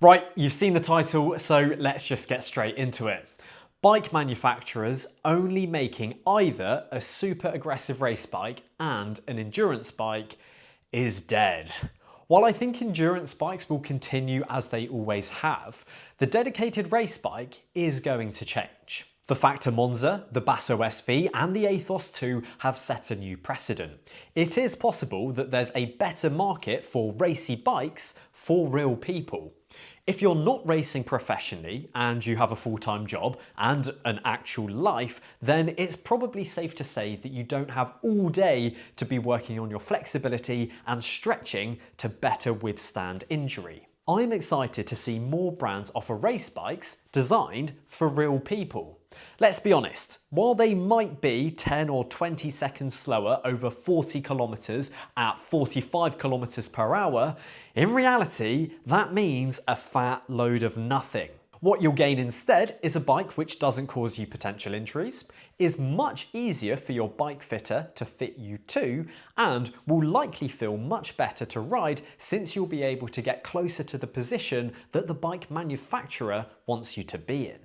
Right, you've seen the title, so let's just get straight into it. Bike manufacturers only making either a super aggressive race bike and an endurance bike is dead. While I think endurance bikes will continue as they always have, the dedicated race bike is going to change. The Factor Monza, the Basso SV and the Athos 2 have set a new precedent. It is possible that there's a better market for racy bikes for real people. If you're not racing professionally and you have a full-time job and an actual life, then it's probably safe to say that you don't have all day to be working on your flexibility and stretching to better withstand injury. I'm excited to see more brands offer race bikes designed for real people. Let's be honest, while they might be 10 or 20 seconds slower over 40 kilometers at 45 kilometers per hour, in reality, that means a fat load of nothing. What you'll gain instead is a bike which doesn't cause you potential injuries, is much easier for your bike fitter to fit you to, and will likely feel much better to ride since you'll be able to get closer to the position that the bike manufacturer wants you to be in.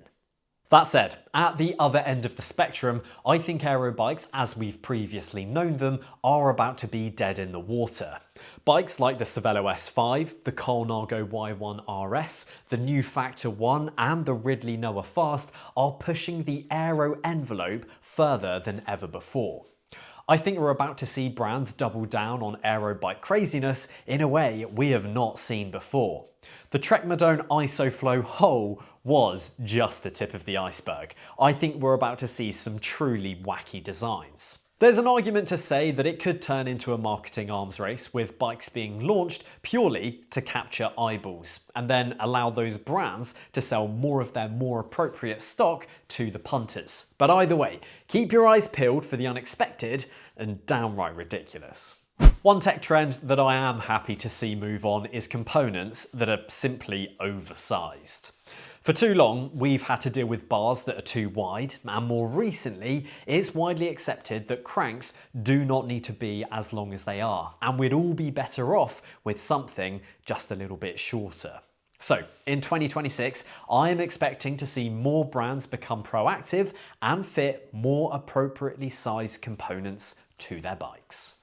That said, at the other end of the spectrum, I think aerobikes, as we've previously known them, are about to be dead in the water. Bikes like the Cervelo S5, the Colnago Y1 RS, the new Factor 1 and the Ridley Noah Fast are pushing the aero envelope further than ever before. I think we're about to see brands double down on aerobike craziness in a way we have not seen before. The Trekmadone Isoflow Hole was just the tip of the iceberg. I think we're about to see some truly wacky designs. There's an argument to say that it could turn into a marketing arms race with bikes being launched purely to capture eyeballs and then allow those brands to sell more of their more appropriate stock to the punters. But either way, keep your eyes peeled for the unexpected and downright ridiculous. One tech trend that I am happy to see move on is components that are simply oversized. For too long, we've had to deal with bars that are too wide, and more recently, it's widely accepted that cranks do not need to be as long as they are, and we'd all be better off with something just a little bit shorter. So, in 2026, I am expecting to see more brands become proactive and fit more appropriately sized components to their bikes.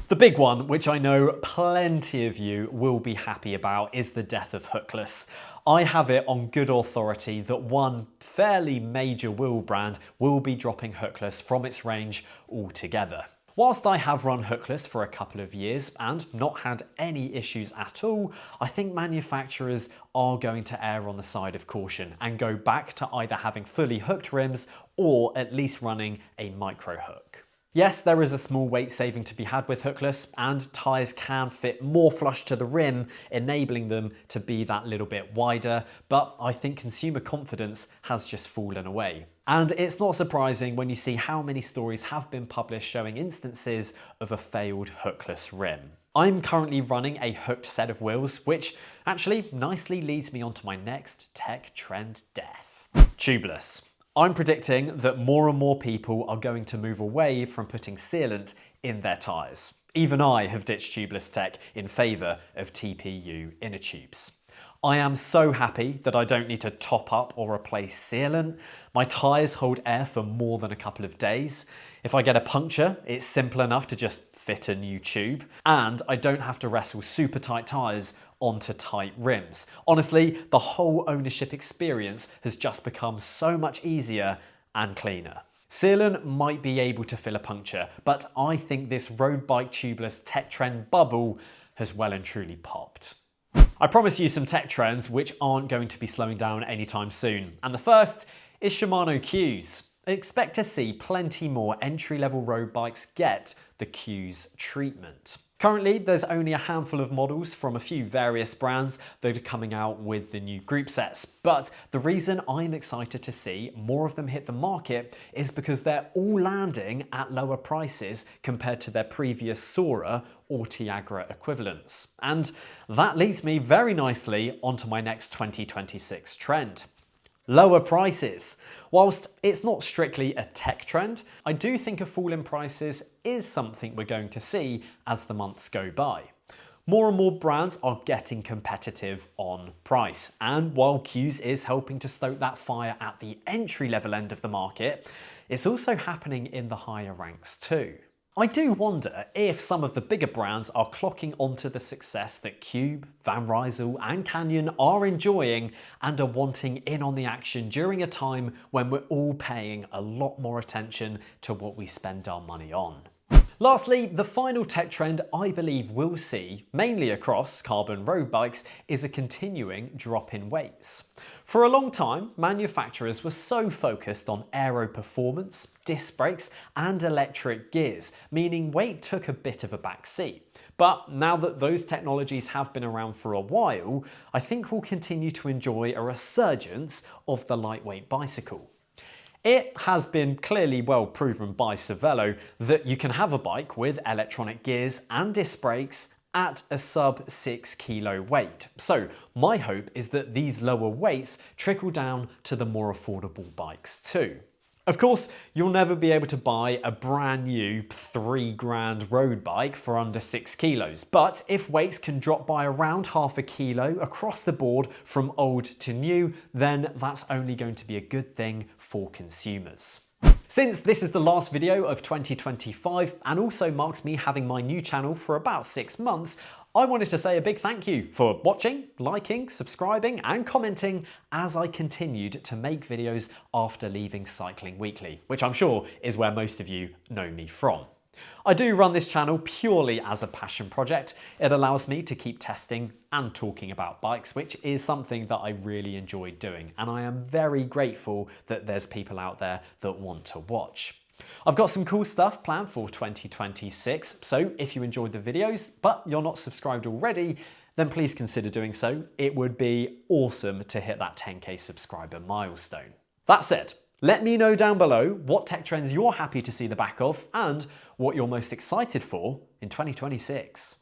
The big one, which I know plenty of you will be happy about, is the death of hookless. I have it on good authority that one fairly major wheel brand will be dropping hookless from its range altogether. Whilst I have run hookless for a couple of years and not had any issues at all, I think manufacturers are going to err on the side of caution and go back to either having fully hooked rims or at least running a micro hook. Yes, there is a small weight saving to be had with hookless, and tyres can fit more flush to the rim, enabling them to be that little bit wider, but I think consumer confidence has just fallen away. And it's not surprising when you see how many stories have been published showing instances of a failed hookless rim. I'm currently running a hooked set of wheels, which actually nicely leads me onto my next tech trend death. Tubeless. I'm predicting that more and more people are going to move away from putting sealant in their tyres. Even I have ditched tubeless tech in favour of TPU inner tubes. I am so happy that I don't need to top up or replace sealant. My tyres hold air for more than a couple of days. If I get a puncture, it's simple enough to just fit a new tube. And I don't have to wrestle super tight tyres onto tight rims. Honestly, the whole ownership experience has just become so much easier and cleaner. Sealant might be able to fill a puncture, but I think this road bike tubeless tech trend bubble has well and truly popped. I promise you some tech trends which aren't going to be slowing down anytime soon. And the first is Shimano Qs. Expect to see plenty more entry-level road bikes get the Qs treatment. Currently, there's only a handful of models from a few various brands that are coming out with the new group sets, but the reason I'm excited to see more of them hit the market is because they're all landing at lower prices compared to their previous Sora or Tiagra equivalents. And that leads me very nicely onto my next 2026 trend. Lower prices. Whilst it's not strictly a tech trend, I do think a fall in prices is something we're going to see as the months go by. More and more brands are getting competitive on price, and while Q's is helping to stoke that fire at the entry-level end of the market, it's also happening in the higher ranks too. I do wonder if some of the bigger brands are clocking onto the success that Cube, Van Rysel and Canyon are enjoying and are wanting in on the action during a time when we're all paying a lot more attention to what we spend our money on. Lastly, the final tech trend I believe we'll see, mainly across carbon road bikes, is a continuing drop in weights. For a long time, manufacturers were so focused on aero performance, disc brakes and electric gears, meaning weight took a bit of a back seat. But now that those technologies have been around for a while, I think we'll continue to enjoy a resurgence of the lightweight bicycle. It has been clearly well proven by Cervelo that you can have a bike with electronic gears and disc brakes at a sub 6 kilo weight. So my hope is that these lower weights trickle down to the more affordable bikes too. Of course, you'll never be able to buy a brand new £3,000 road bike for under 6 kilos, but if weights can drop by around half a kilo across the board from old to new, then that's only going to be a good thing for consumers. Since this is the last video of 2025 and also marks me having my new channel for about 6 months, I wanted to say a big thank you for watching, liking, subscribing and commenting as I continued to make videos after leaving Cycling Weekly, which I'm sure is where most of you know me from. I do run this channel purely as a passion project. It allows me to keep testing and talking about bikes, which is something that I really enjoy doing, and I am very grateful that there's people out there that want to watch. I've got some cool stuff planned for 2026, so if you enjoyed the videos but you're not subscribed already, then please consider doing so. It would be awesome to hit that 10k subscriber milestone. That said, let me know down below what tech trends you're happy to see the back of and what you're most excited for in 2026.